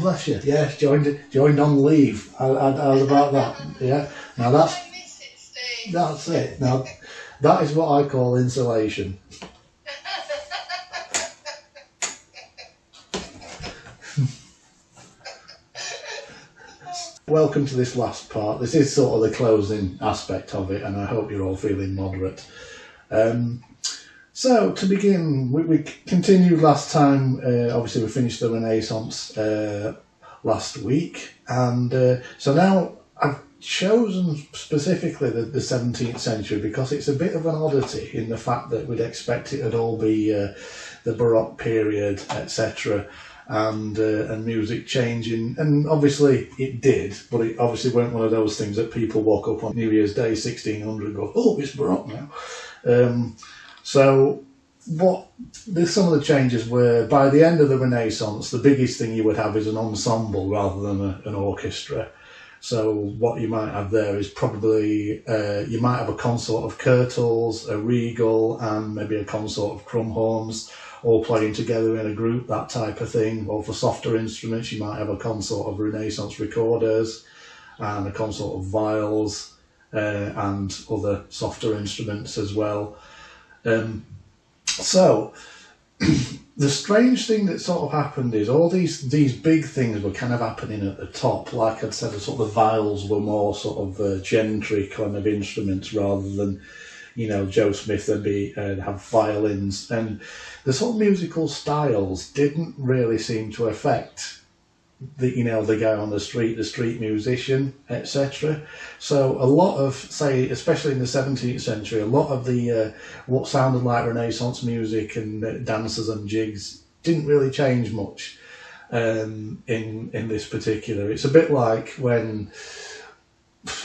bless you. Yes, joined on leave. I was about that. Yeah. Now that's it. Now that is what I call insulation. Welcome to this last part. This is sort of the closing aspect of it, and I hope you're all feeling moderate. So to begin, we continued last time. Obviously, we finished the Renaissance last week, and so now I've chosen specifically the 17th century because it's a bit of an oddity in the fact that we'd expect it would all be the Baroque period, etc. And music changing, and obviously it did, but it obviously weren't one of those things that people walk up on New Year's Day 1600 and go, oh, it's Baroque now. So some of the changes were, by the end of the Renaissance, the biggest thing you would have is an ensemble rather than an orchestra. So what you might have there is probably, you might have a consort of curtles, a regal, and maybe a consort of crumhorns, all playing together in a group, that type of thing. Or for softer instruments, you might have a consort of Renaissance recorders and a consort of vials and other softer instruments as well. So the strange thing that sort of happened is all these big things were kind of happening at the top. Like I'd said, sort of the vials were more sort of gentry kind of instruments rather than, you know, Joe Smith would have violins, and the sort of musical styles didn't really seem to affect the guy on the street musician, etc. So a lot of, say, especially in the 17th century, a lot of the what sounded like Renaissance music and dances and jigs didn't really change much in this particular. It's a bit like when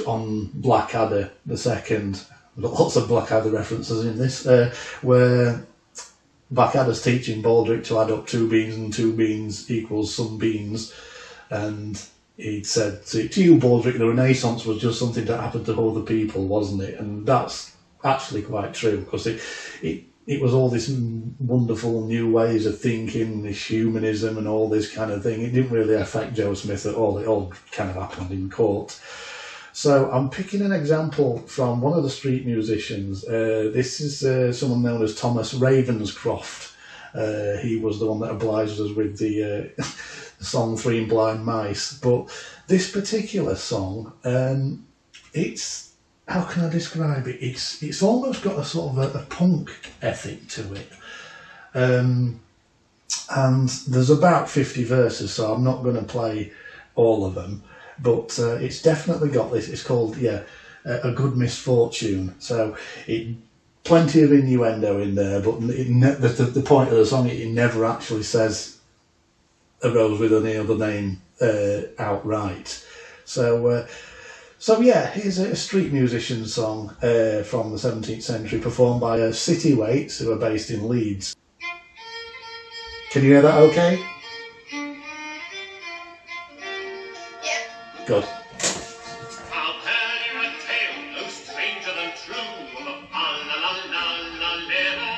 on Blackadder II, lots of Blackadder references in this, where Blackadder's teaching Baldric to add up 2 beans and 2 beans equals some beans, and he'd said to you, Baldric, the Renaissance was just something that happened to other people, wasn't it? And that's actually quite true, because it was all this wonderful new ways of thinking, this humanism and all this kind of thing. It didn't really affect Joe Smith at all. It all kind of happened in court. So I'm picking an example from one of the street musicians. This is someone known as Thomas Ravenscroft. He was the one that obliged us with the song Three Blind Mice. But this particular song, it's, how can I describe it? It's almost got a sort of a punk ethic to it. And there's about 50 verses, so I'm not going to play all of them. But it's definitely got this. It's called, A Good Misfortune. So plenty of innuendo in there, but the point of the song, it never actually says a rose with any other name outright. So here's a street musician song from the 17th century, performed by City Waits, who are based in Leeds. Can you hear that okay? Good. I'll tell you a tale no stranger than true of a fa-la-la-la-la-lero.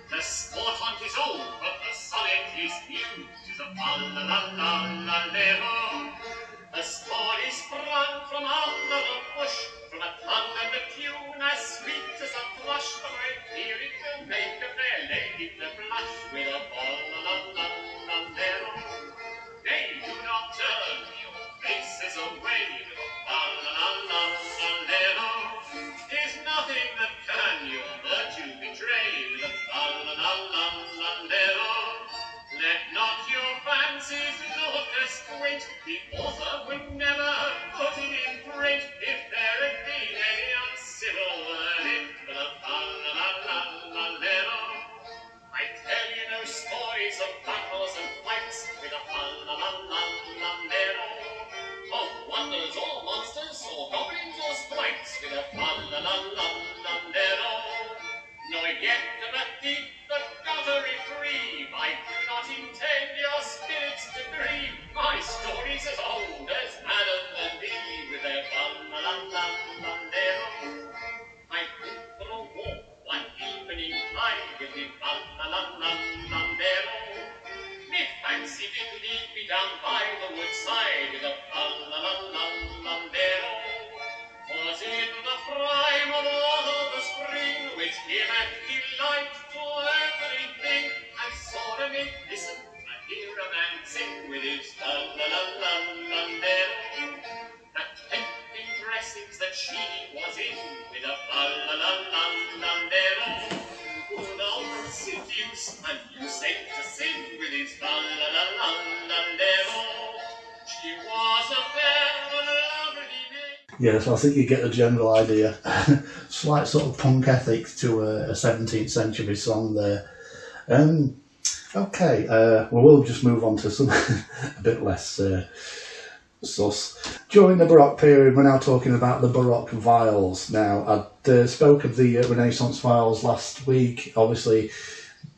The sport hunt is old, but the sonnet is new. 'Tis a fa-la-la-la-la-lero. The story sprung from under a bush, from a tongue and a tune as sweet as a thrush. But I fear it will make a fair lady to blush with a fa-la-la-la-la-lero. Nay, do not turn your faces away with a fa-la-la-la-la-lero. 'Tis nothing that can your virtue betray with a fa-la-la-la-la-lero. Let not your fancies look as quaint. The author would never have put it in print if there had been any uncivil word in with a fa-la-la-la-la-lero. I tell you no stories of battles and fights with a fa-la-la-la-la-lero. Of wonders or monsters or goblins or sprites with a fa-la-la-la-la-lero. Nor yet of a thief the guttery free. I do not intend your spirits to grieve. My story's as old as Adam and Eve with their fa-la-la-la-la-lero. I went for a walk one evening time with me fa-la-la-la-la-lero. Me fancy did lead me down by the woodside with a fa-la-la-la-la-la-lero. 'Twas in the prime of all the spring, which giveth delight to everything. I saw a maid listen, I hear a man sing with his la-la-la-la-la-lero. That tempting dressings that she was in with a fa-la-la-la-la-lero. Who thou seduce, and you sent to sing with his fa-la-la-la-la-lero. She was a fair and lovely maid. Yeah, so I think you get the general idea. Slight sort of punk ethic to a 17th century song there. Okay, well, we'll just move on to some a bit less sus. During the Baroque period, we're now talking about the Baroque vials. Now, I spoke of the Renaissance vials last week. Obviously,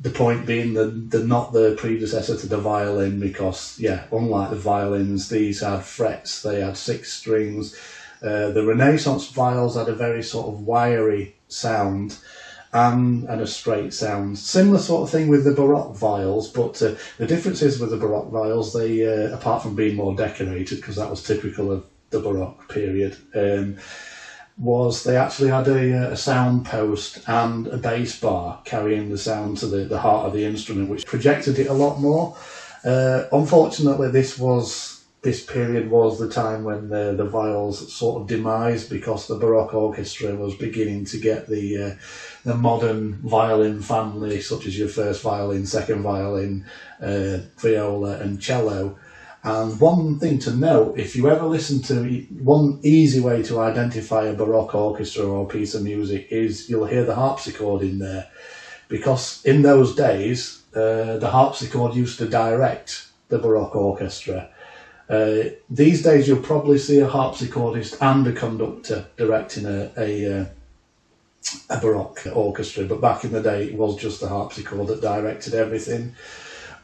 the point being that they're not the predecessor to the violin because, yeah, unlike the violins, these had frets, they had 6 strings. The Renaissance vials had a very sort of wiry sound and a straight sound. Similar sort of thing with the Baroque vials, but the difference is with the Baroque vials, they, apart from being more decorated, because that was typical of the Baroque period, was they actually had a sound post and a bass bar carrying the sound to the heart of the instrument, which projected it a lot more. Unfortunately, this period was the time when the vials sort of demised, because the Baroque orchestra was beginning to get the modern violin family, such as your first violin, second violin, viola and cello. And one thing to note, if you ever listen to, one easy way to identify a Baroque orchestra or a piece of music is you'll hear the harpsichord in there, because in those days the harpsichord used to direct the Baroque orchestra. These days you'll probably see a harpsichordist and a conductor directing a Baroque orchestra, but back in the day it was just the harpsichord that directed everything.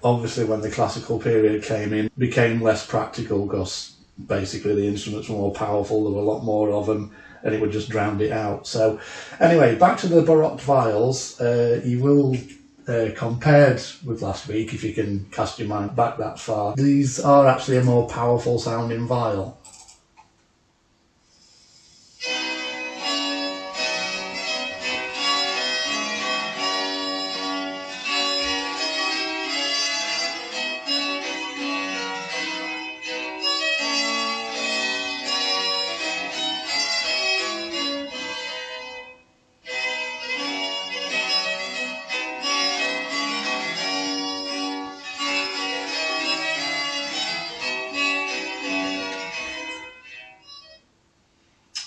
Obviously, when the classical period came in, it became less practical because basically the instruments were more powerful, there were a lot more of them, and it would just drown it out. So anyway, back to the Baroque vials. You will, compared with last week, if you can cast your mind back that far, these are actually a more powerful sounding vial.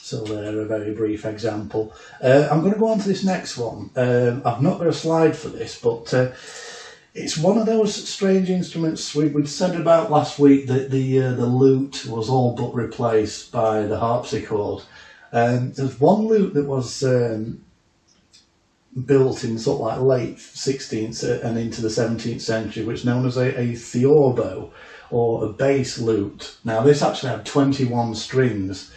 So there, a very brief example. I'm going to go on to this next one. I've not got a slide for this, but it's one of those strange instruments we'd said about last week that the lute was all but replaced by the harpsichord. There's one lute that was built in sort of like late 16th and into the 17th century, which is known as a Theorbo, or a bass lute. Now this actually had 21 strings.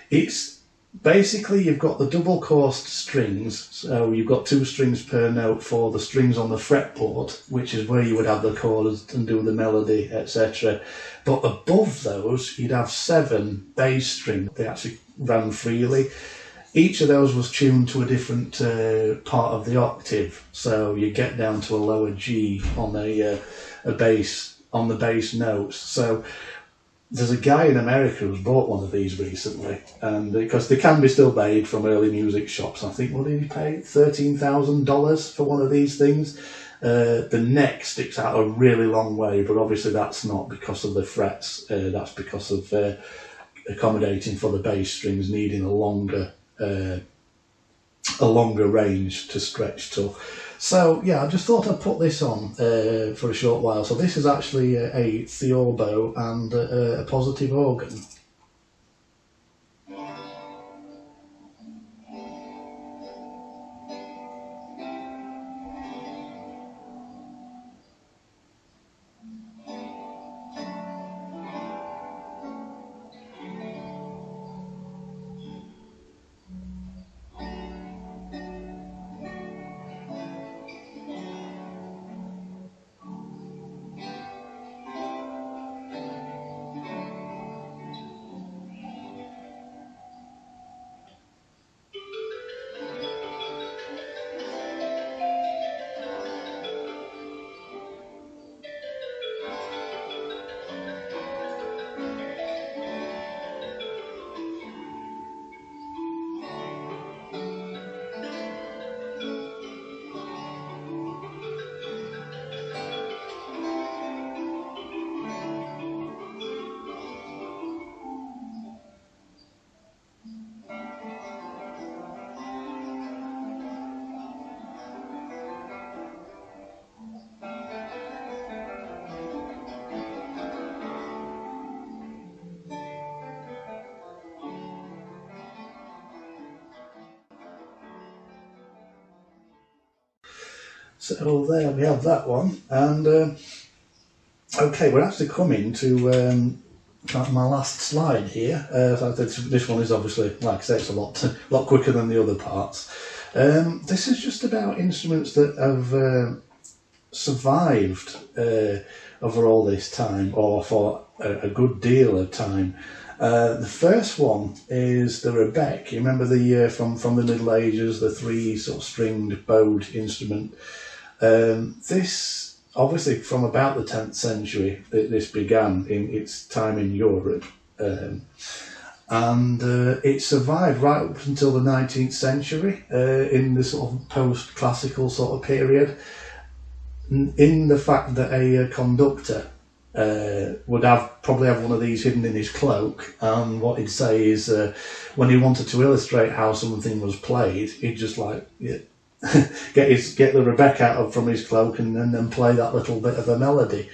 It's basically, you've got the double coursed strings, so you've got 2 strings per note for the strings on the fretboard, which is where you would have the chords and do the melody, etc. But above those, you'd have 7 bass strings. They actually ran freely. Each of those was tuned to a different part of the octave, so you get down to a lower G on a bass, on the bass notes. So there's a guy in America who's bought one of these recently, and because they can be still made from early music shops. I think, what did he pay? $13,000 for one of these things. The neck sticks out a really long way, but obviously that's not because of the frets. That's because of accommodating for the bass strings needing a longer range to stretch to. So yeah, I just thought I'd put this on for a short while. So this is actually a Theorbo and a positive organ. So there we have that one, and okay, we're actually coming to my last slide here. So this one is obviously, like I say, it's a lot quicker than the other parts. This is just about instruments that have survived over all this time, or for a good deal of time. The first one is the rebec. You remember the from the Middle Ages, the three sort of stringed bowed instrument. This, obviously from about the 10th century, this began in its time in Europe, and it survived right up until the 19th century, in the sort of post-classical sort of period, in the fact that a conductor would probably have one of these hidden in his cloak, and what he'd say is when he wanted to illustrate how something was played, he'd just like get the rebec out from his cloak and then play that little bit of a melody.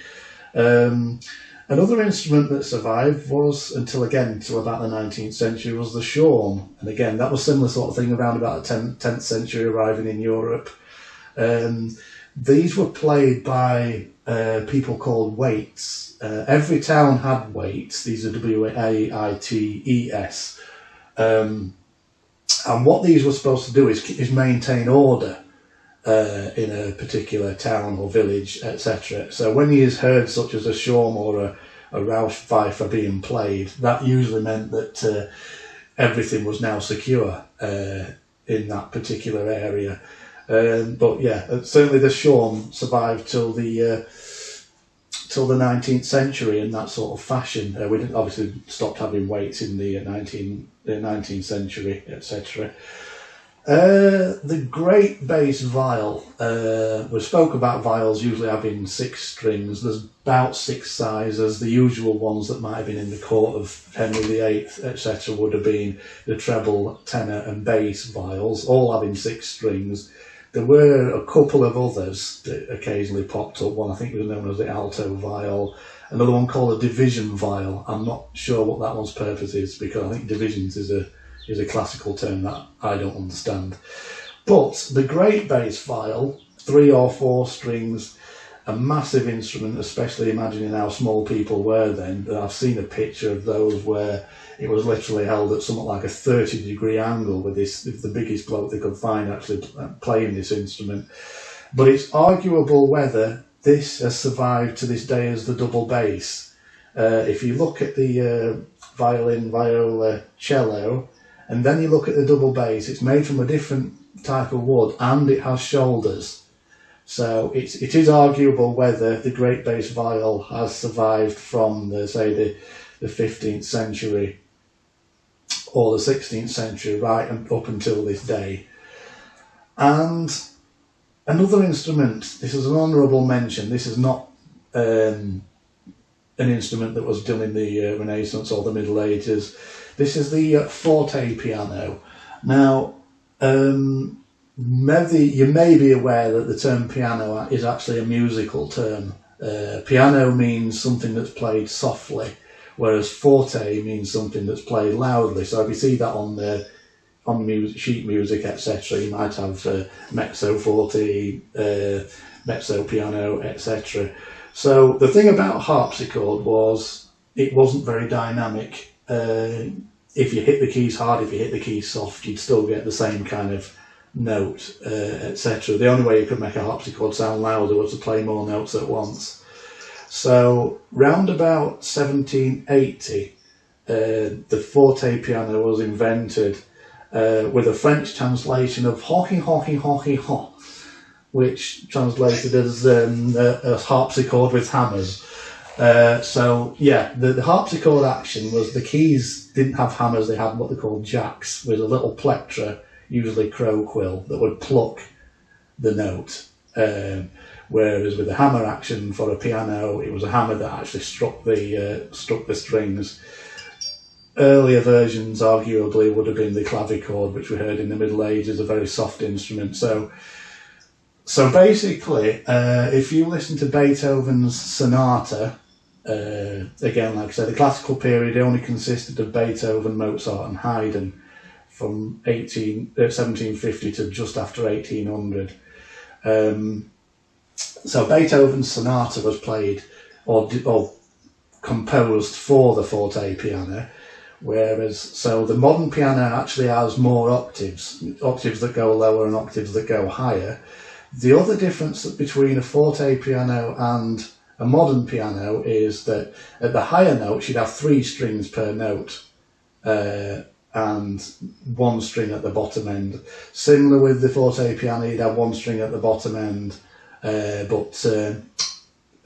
Another instrument that survived was, until about the 19th century, was the shawm, and again that was similar sort of thing around about the 10th century, arriving in Europe. These were played by people called waits. Every town had waits. These are W-A-I-T-E-S. And what these were supposed to do is maintain order in a particular town or village, etc. So when you heard such as a shawm or a Rausch fifer being played, that usually meant that everything was now secure in that particular area. But yeah, certainly the shawm survived till the 19th century in that sort of fashion. We didn't obviously stopped having weights in the 19th century, etc. The great bass vial. We spoke about vials usually having 6 strings. There's about 6 sizes. The usual ones that might have been in the court of Henry VIII, etc., would have been the treble, tenor, and bass vials, all having 6 strings. There were a couple of others that occasionally popped up. One I think was known as the alto vial, another one called a division vial. I'm not sure what that one's purpose is, because I think divisions is a classical term that I don't understand. But the great bass vial, 3 or 4 strings, a massive instrument, especially imagining how small people were then. I've seen a picture of those where it was literally held at something like a 30-degree angle with the biggest bloke they could find actually playing this instrument. But it's arguable whether this has survived to this day as the double bass. If you look at the violin, viola, cello, and then you look at the double bass, it's made from a different type of wood and it has shoulders. So it is arguable whether the great bass viol has survived from the 15th century or the 16th century right up until this day. And another instrument, this is an honourable mention, this is not an instrument that was done in the Renaissance or the Middle Ages. This is the Forte Piano. Now, you may be aware that the term piano is actually a musical term. Piano means something that's played softly, whereas forte means something that's played loudly. So if you see that on sheet music, etc., you might have mezzo forte, mezzo piano, etc. So the thing about harpsichord was it wasn't very dynamic. If you hit the keys hard, if you hit the keys soft, you'd still get the same kind of note, etc. The only way you could make a harpsichord sound louder was to play more notes at once. So round about 1780, the forte piano was invented with a French translation of hawking, hawking, hawking, haw, which translated as a harpsichord with hammers. So yeah, the harpsichord action was the keys didn't have hammers, they had what they called jacks with a little plectra, usually crow quill, that would pluck the note. Whereas with the hammer action for a piano, it was a hammer that actually struck the strings. Earlier versions arguably would have been the clavichord, which we heard in the Middle Ages, a very soft instrument. So basically, if you listen to Beethoven's sonata, again, like I said, the classical period only consisted of Beethoven, Mozart and Haydn from 1750 to just after 1800. So Beethoven's sonata was played or composed for the forte piano, whereas so the modern piano actually has more octaves that go lower and octaves that go higher. The other difference between a forte piano and a modern piano is that at the higher notes you'd have 3 strings per note and 1 string at the bottom end. Similar with the forte piano, you'd have 1 string at the bottom end, but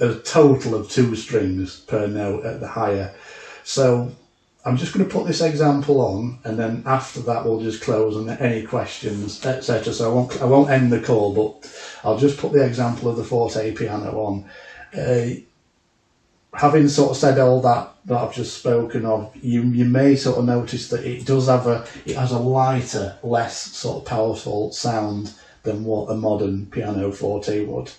a total of 2 strings per note at the higher. So I'm just going to put this example on, and then after that we'll just close on any questions, etc. So I won't end the call, but I'll just put the example of the forte piano on. Having sort of said all that I've just spoken of, you may sort of notice that it does have it has a lighter, less sort of powerful sound than what a modern piano forte would.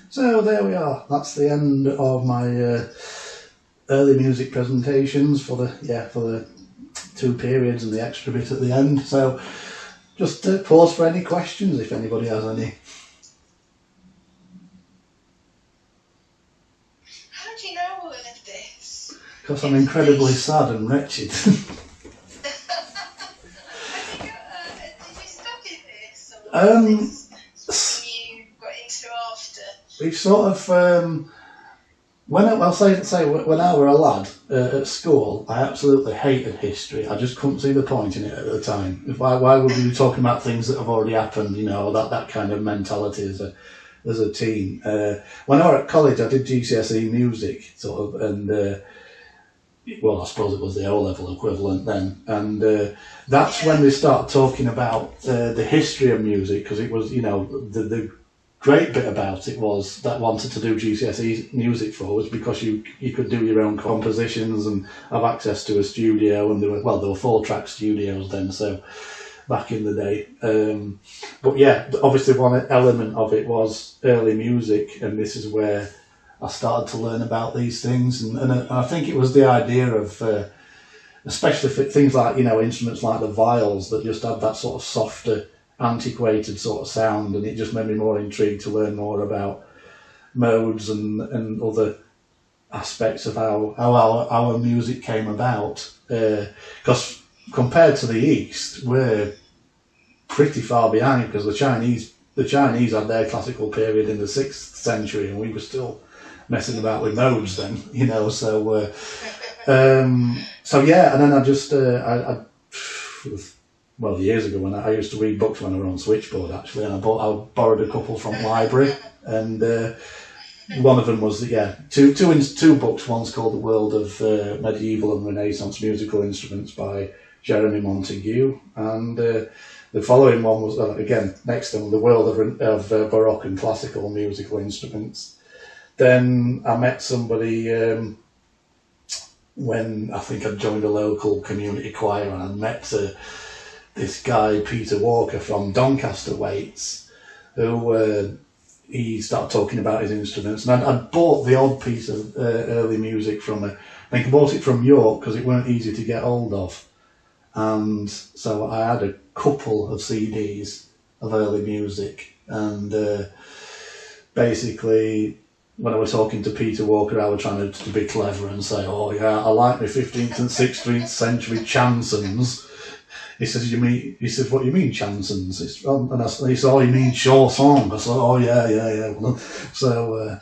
So there we are. That's the end of my early music presentations for the 2 periods and the extra bit at the end. So just pause for any questions if anybody has any. How do you know all of this? Because I'm incredibly sad and wretched. Did you study this? Or was this something you got into after? We've sort of when I were a lad at school, I absolutely hated history. I just couldn't see the point in it at the time. Why would we be talking about things that have already happened? You know, that kind of mentality as a teen. When I was at college, I did GCSE music, sort of, and well, I suppose it was the O-level equivalent then. And that's when they start talking about the history of music, because it was, you know, the great bit about it was that wanted to do GCSE music for was because you could do your own compositions and have access to a studio, and there were 4-track studios then, so back in the day. But yeah, obviously one element of it was early music, and this is where I started to learn about these things, and I think it was the idea of especially for things like, you know, instruments like the vials that just had that sort of softer, antiquated sort of sound, and it just made me more intrigued to learn more about modes and other aspects of how our music came about. Because compared to the East, we're pretty far behind, because the Chinese had their classical period in the 6th century, and we were still messing about with modes then, you know. So yeah, and then I just well, years ago when I used to read books when I was on Switchboard, actually, and I borrowed a couple from the library, and one of them was two books. One's called The World of Medieval and Renaissance Musical Instruments by Jeremy Montague, and the following one was again next to them, The World of Baroque and Classical Musical Instruments. Then I met somebody when I think I'd joined a local community choir, and I met this guy, Peter Walker from Doncaster Waits, who he started talking about his instruments. And I'd bought the odd piece of early music from I think I bought it from York because it weren't easy to get hold of. And so I had a couple of CDs of early music. And basically, when I was talking to Peter Walker, I was trying to be clever and say, oh yeah, I like my 15th and 16th century chansons. He says, "You mean?" He says, "What you mean, chansons?" He said, "Oh, you mean chanson?" I said, "Oh, yeah." So,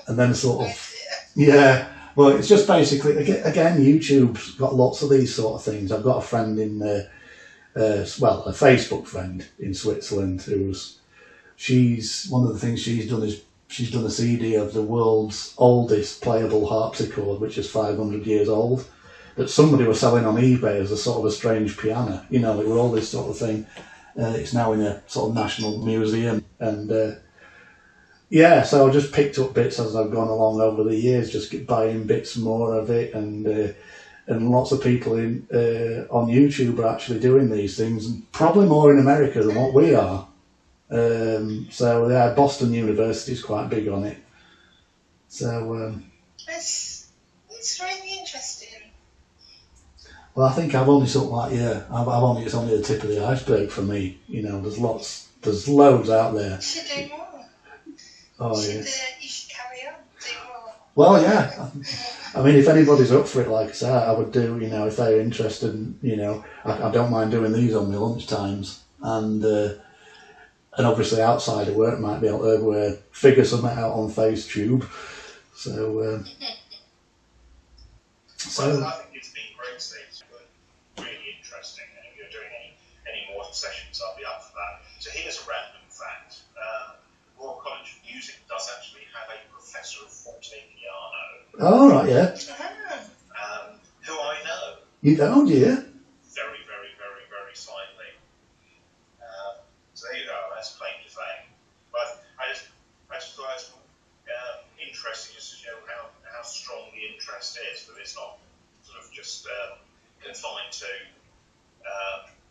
and then sort of, yeah. Well, it's just basically again, YouTube's got lots of these sort of things. I've got a friend in, a Facebook friend in Switzerland she's one of the things she's done is she's done a CD of the world's oldest playable harpsichord, which is 500 years old, that somebody was selling on eBay as a sort of a strange piano. You know, like with all this sort of thing. It's now in a sort of national museum, and yeah, so I just picked up bits as I've gone along over the years, just buying bits more of it, and lots of people on YouTube are actually doing these things, and probably more in America than what we are. So yeah, Boston University is quite big on it. So it's really interesting. well, I think I've only sort of like it's only the tip of the iceberg for me. You know, there's loads out there. You should do more. Oh you yeah. You should carry on, do more. Well, yeah. I mean, if anybody's up for it, like I say, I would do. You know, if they're interested, you know, I don't mind doing these on my lunch times, and obviously outside of work might be able to figure something out on FaceTube. So, well, I think it's been great, Steve. It's been really interesting. And if you're doing any more sessions, I'll be up for that. So here's a random fact. Royal College of Music does actually have a professor of Forte Piano. Oh, right, yeah. Who I know. You don't, do you? Very, very, very, very slightly. So there you go. That's claim to fame. But I just thought it was interesting just to show how strong the interest is. That it's not sort of just confined to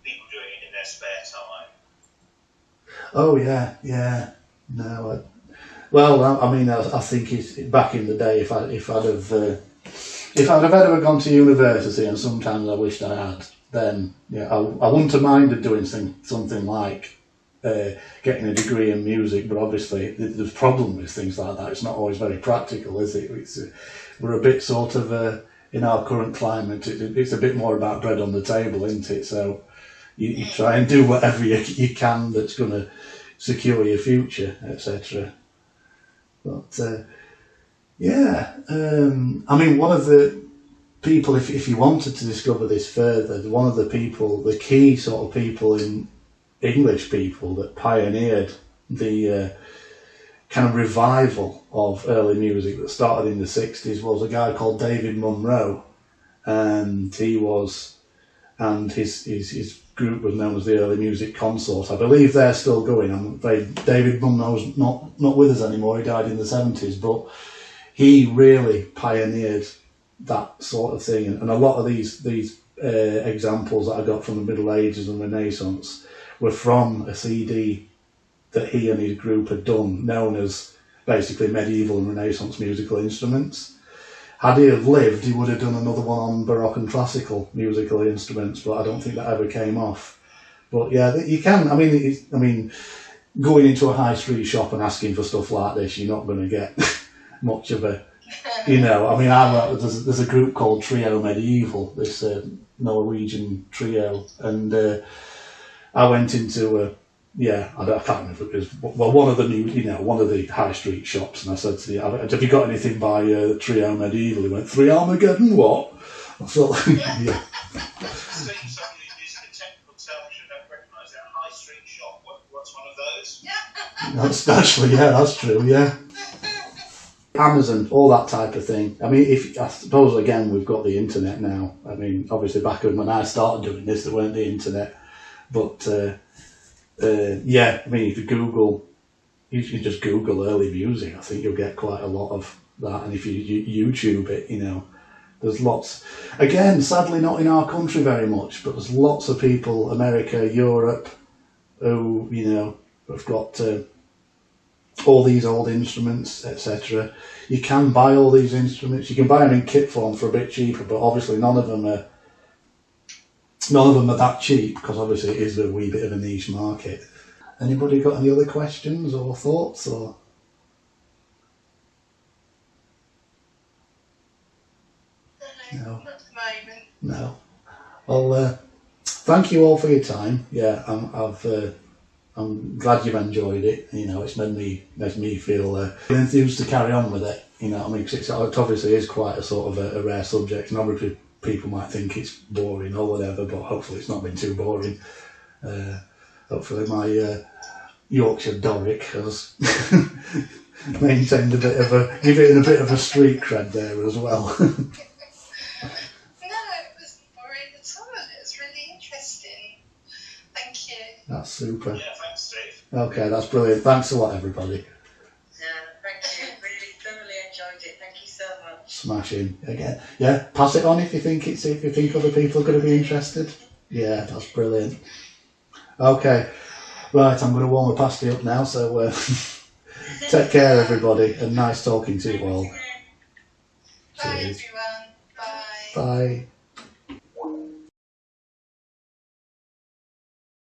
people doing it in their spare time. Oh yeah. No, I mean, I think it's back in the day. If I'd have ever gone to university, and sometimes I wished I had, then yeah, I wouldn't have minded doing something like getting a degree in music. But obviously, there's problem with things like that. It's not always very practical, is it? We're a bit sort of in our current climate. It's a bit more about bread on the table, isn't it? So you try and do whatever you can that's going to secure your future, etc. But yeah, I mean, one of the people, if you wanted to discover this further, one of the key sort of people in English people that pioneered the kind of revival of early music that started in the 60s was a guy called David Munro, and his group was known as the Early Music Consort. I believe they're still going. David Munro's not with us anymore. He died in the 70s, but he really pioneered that sort of thing. And a lot of these examples that I got from the Middle Ages and Renaissance were from a CD that he and his group had done, known as basically medieval and Renaissance musical instruments. Had he have lived, he would have done another one on Baroque and classical musical instruments, but I don't think that ever came off. But yeah, you can. I mean, going into a high street shop and asking for stuff like this, you're not going to get much of a, you know. I mean, there's a group called Trio Medieval, this Norwegian trio, and I went into I can't remember if it was, well, one of the high street shops, and I said to have you got anything by Trio Medieval? He went, Three Armageddon, what? I thought, yeah. So somebody using a technical term which I don't recognise, that high street shop, what's one of those? That's actually, yeah, that's true, yeah. Amazon, all that type of thing. I mean, I suppose, again, we've got the internet now. I mean, obviously back when I started doing this, there weren't the internet. But yeah, I mean, if you just Google early music, I think you'll get quite a lot of that. And if you YouTube it, you know, there's lots. Again, sadly not in our country very much, but there's lots of people, America, Europe, who, you know, have got all these old instruments, etc. You can buy all these instruments. You can buy them in kit form for a bit cheaper, but obviously none of them are that cheap, because obviously it is a wee bit of a niche market. Anybody got any other questions or thoughts? Or No, not at the moment. No. Well, thank you all for your time. Yeah, I'm glad you've enjoyed it. You know, it's makes me feel enthused to carry on with it. You know what I mean? 'Cause it obviously is quite a sort of a rare subject, and obviously people might think it's boring or whatever, but hopefully it's not been too boring. Hopefully my Yorkshire Doric has maintained given a bit of a street cred there as well. No, it wasn't boring at all. It was really interesting. Thank you. That's super. Yeah, thanks, Steve. Okay, that's brilliant. Thanks a lot, everybody. Yeah, thank you. Really thoroughly enjoyed it. Thank you so much. Smashing again. Yeah, pass it on if you think other people are going to be interested. Yeah, that's brilliant. Okay, right. I'm going to warm my pasty up now. So take care, everybody, and nice talking to you all. Bye, Cheers. everyone. Bye. Bye.